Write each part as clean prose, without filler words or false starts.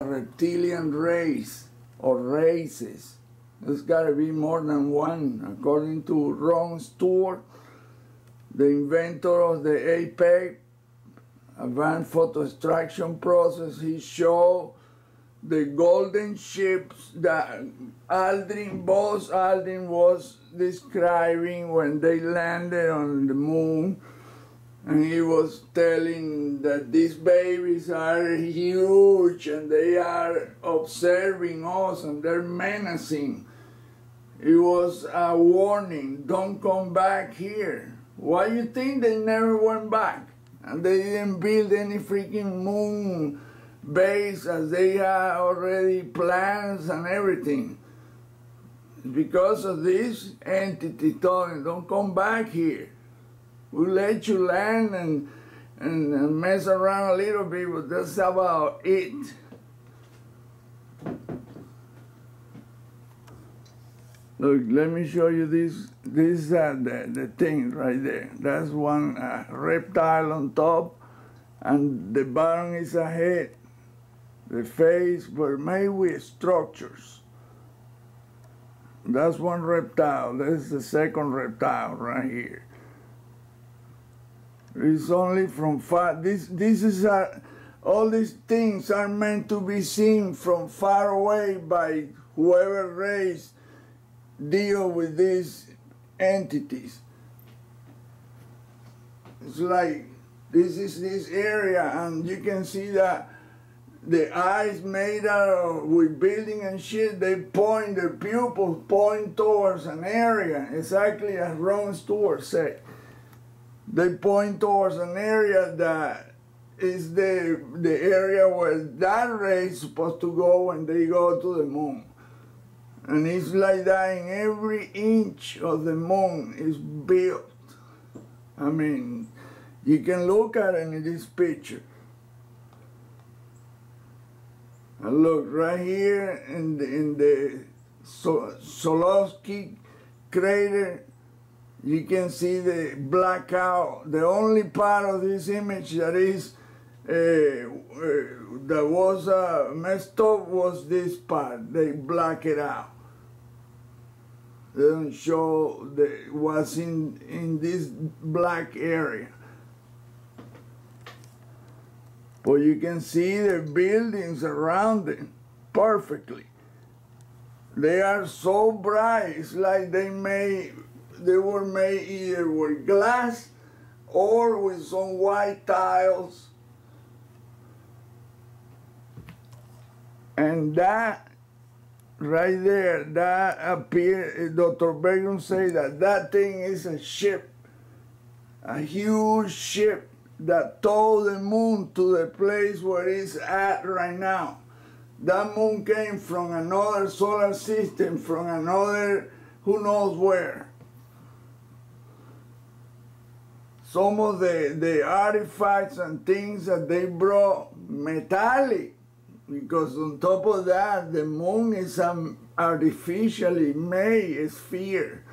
reptilian race or races. There's got to be more than one. According to Ron Stewart, the inventor of the APEC, advanced photo extraction process, he showed the golden ships that Buzz Aldrin was describing when they landed on the moon. And he was telling that these babies are huge and they are observing us and they're menacing. It was a warning, don't come back here. Why do you think they never went back? And they didn't build any freaking moon base as they had already plans and everything. Because of this entity told them, don't come back here. We'll let you land and mess around a little bit, but that's about it. Look, let me show you this. This is the thing right there. That's one reptile on top, and the bottom is a head. The face were made with structures. That's one reptile. That's the second reptile right here. It's only from far. This is all these things are meant to be seen from far away by whoever race deal with these entities. It's like this is this area, and you can see that the eyes made out of with building and shit. They point, their pupils point towards an area, exactly as Ron Stewart said. They point towards an area that is the area where that race is supposed to go when they go to the moon. And it's like that in every inch of the moon is built. I mean, you can look at it in this picture. And look, right here in the Tsiolkovsky crater, you can see the blackout. The only part of this image that is that was messed up was this part. They black it out. They don't show what's in this black area. But you can see the buildings around it perfectly. They are so bright. It's like they were made either with glass or with some white tiles. And that right there, that appeared, Dr. Bergman said that thing is a ship, a huge ship that towed the moon to the place where it's at right now. That moon came from another solar system, from another who knows where. Some of the artifacts and things that they brought, metallic, because on top of that, the moon is an artificially made sphere.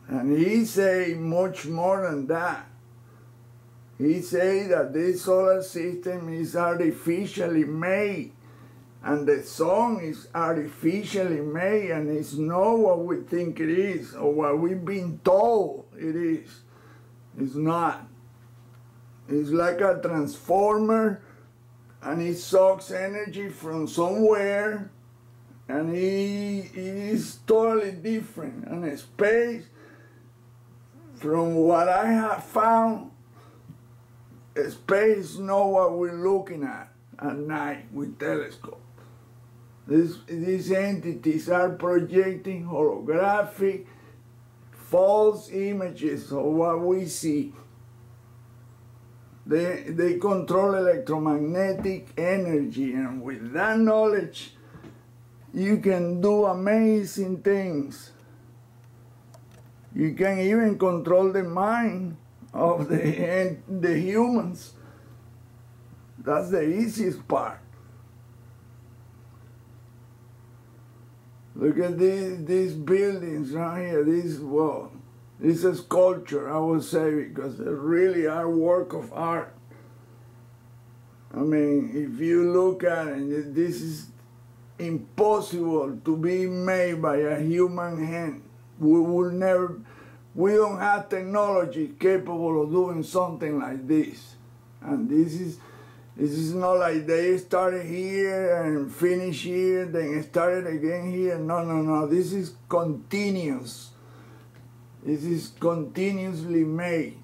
And he say much more than that. He say that this solar system is artificially made, and the sun is artificially made, and it's not what we think it is, or what we've been told it is. It's not. It's like a transformer, and it sucks energy from somewhere, and it is totally different. And space, from what I have found, space is not what we're looking at night with telescope. These entities are projecting holographic, false images of what we see. They control electromagnetic energy, and with that knowledge, you can do amazing things. You can even control the mind of the humans. That's the easiest part. Look at these buildings right here. This is a sculpture, I would say, because they really are work of art. I mean, if you look at it, this is impossible to be made by a human hand. We will never, we don't have technology capable of doing something like this. And this is not like they started here and finished here, then started again here. No, no, no. This is continuous. This is continuously made.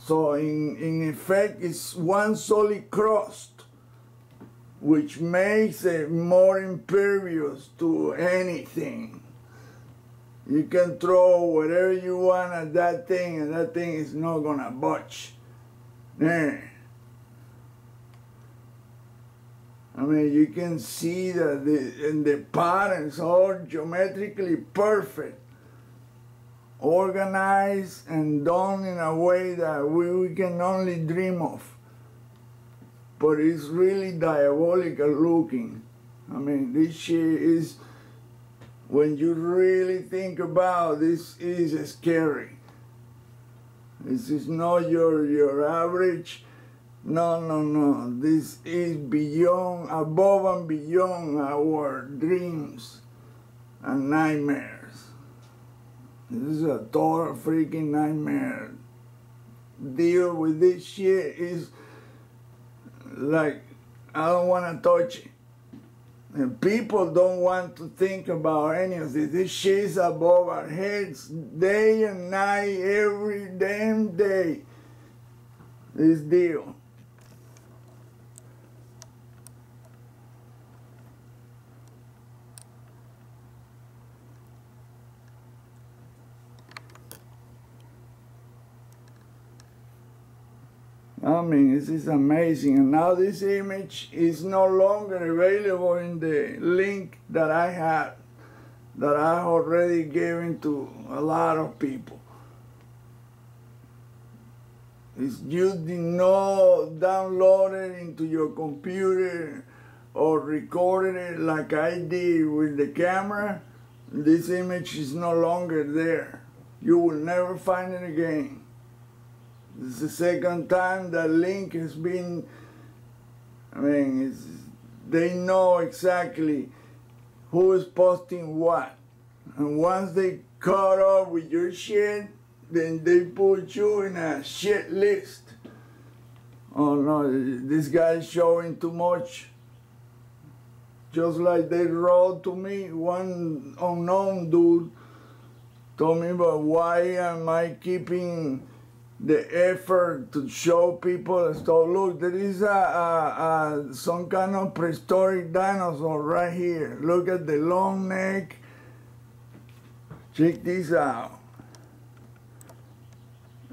So in effect, it's one solid crust, which makes it more impervious to anything. You can throw whatever you want at that thing, and that thing is not gonna budge. There. I mean, you can see that the patterns are geometrically perfect, organized and done in a way that we can only dream of. But it's really diabolical looking. I mean, this shit is, when you really think about this, is scary. This is not your average. No, no, no. This is beyond, above and beyond our dreams and nightmares. This is a total freaking nightmare. Deal with this shit is like, I don't want to touch it. And people don't want to think about any of this. This shit is above our heads day and night, every damn day. This deal. I mean, this is amazing. And now this image is no longer available in the link that I had, that I already given to a lot of people. If you did not download it into your computer or recorded it like I did with the camera, this image is no longer there. You will never find it again. This is the second time that link has been, I mean, they know exactly who is posting what. And once they caught up with your shit, then they put you in a shit list. Oh no, this guy's showing too much. Just like they wrote to me, one unknown dude told me, but why am I keeping the effort to show people and stuff? Look, there is some kind of prehistoric dinosaur right here. Look at the long neck. Check this out.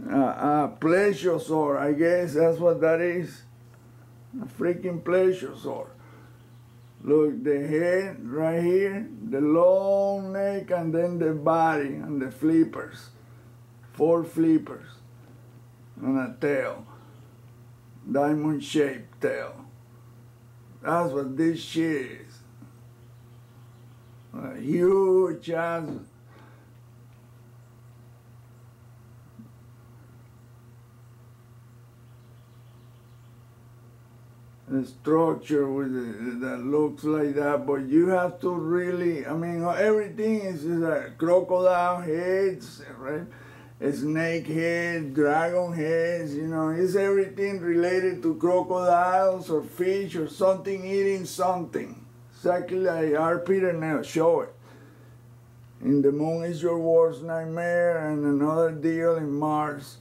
A plesiosaur, I guess that's what that is. A freaking plesiosaur. Look, the head right here, the long neck, and then the body and the flippers. 4 flippers. And a tail, diamond-shaped tail. That's what this shit is. A huge ass. A structure with that looks like that, but you have to really, I mean, everything is like crocodile heads, right? A snake head, dragon heads, you know, it's everything related to crocodiles or fish or something eating something. Exactly like our Peter Nell show it. In The Moon Is Your Worst Nightmare, and another deal in Mars.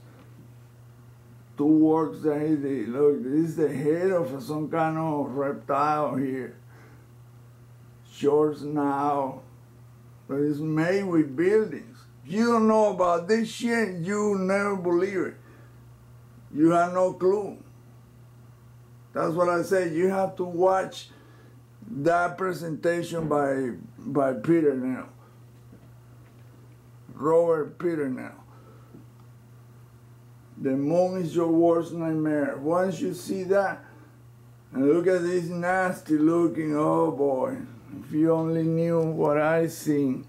2 works that he did. Look, this is the head of some kind of reptile here. Short snout, but it's made with buildings. You don't know about this shit, you never believe it. You have no clue. That's what I say. You have to watch that presentation by Peter Nell. Robert Peter Nell. The Moon Is Your Worst Nightmare. Once you see that, and look at this nasty looking, oh boy. If you only knew what I seen.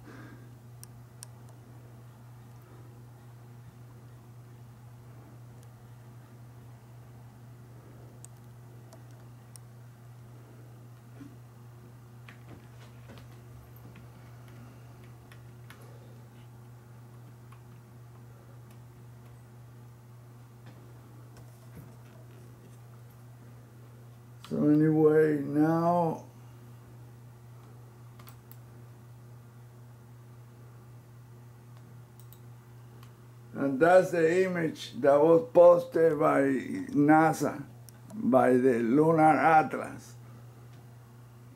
So anyway, now and that's the image that was posted by NASA, by the Lunar Atlas.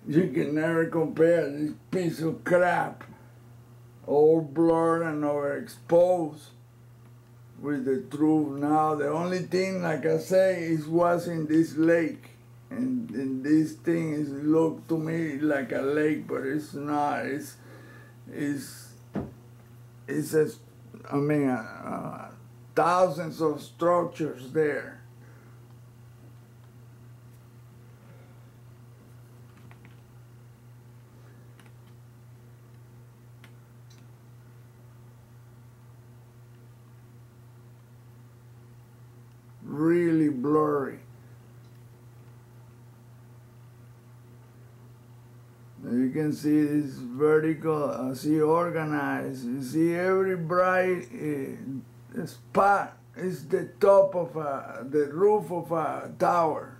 You can never compare this piece of crap, all blurred and overexposed, with the truth. Now the only thing, like I say, is what's in this lake. And this thing is look to me like a lake, but it's not. It's I mean, thousands of structures there. Really blurry. You can see this vertical, see organized. You see every bright spot is the top of the roof of a tower.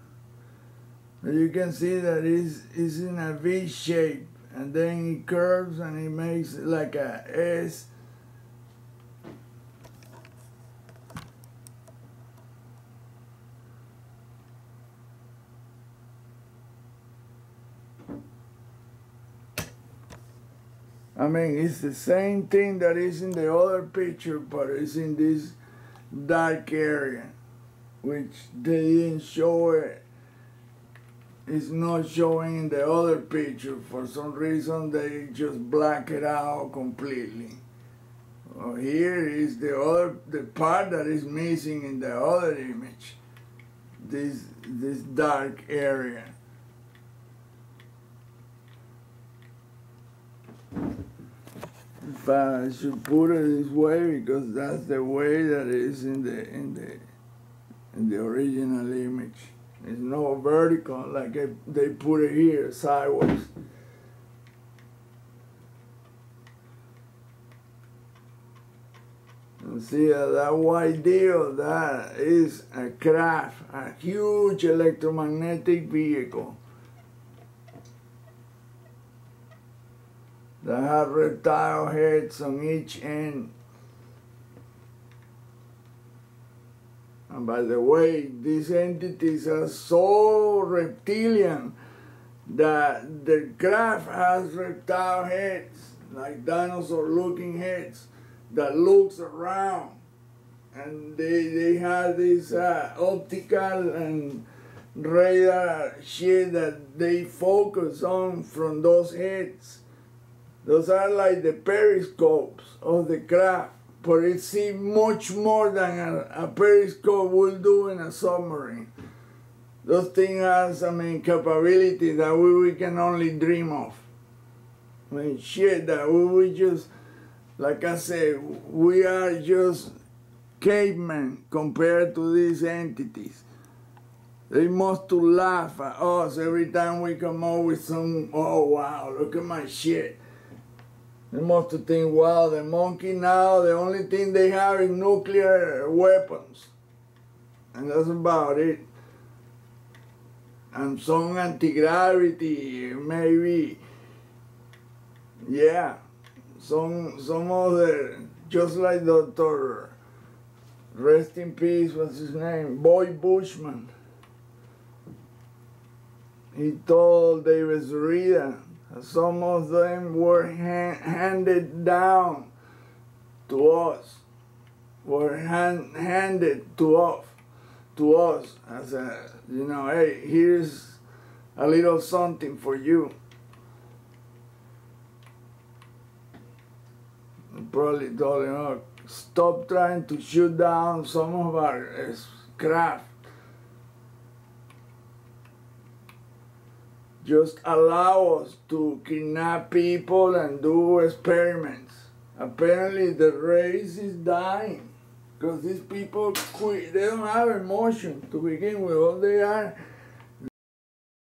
You can see that it's in a V shape, and then it curves and it makes like a S. I mean, it's the same thing that is in the other picture, but it's in this dark area, which they didn't show it. It's not showing in the other picture. For some reason, they just black it out completely. Well, here is the part that is missing in the other image. This dark area. But I should put it this way because that's the way that it is in the original image. It's no vertical like they put it here sideways. And see that white deal, that is a craft, a huge electromagnetic vehicle that had reptile heads on each end. And by the way, these entities are so reptilian that the craft has reptile heads, like dinosaur-looking heads, that looks around. And they have this optical and radar shit that they focus on from those heads. Those are like the periscopes of the craft, but it seems much more than a periscope will do in a submarine. Those things have, I mean, capability that we can only dream of. I mean, shit, that we just, like I said, we are just cavemen compared to these entities. They must to laugh at us every time we come up with some, oh wow, look at my shit. They must to think, wow, the monkey now, the only thing they have is nuclear weapons. And that's about it. And some anti-gravity, maybe. Yeah. Some other, just like Dr. Rest in peace, what's his name? Boyd Bushman. He told David Zurita, some of them were handed down to us, were handed to us as a, you know, hey, here's a little something for you. Probably told him, oh, stop trying to shoot down some of our craft. Just allow us to kidnap people and do experiments. Apparently the race is dying because these people quit. They don't have emotion to begin with. All they are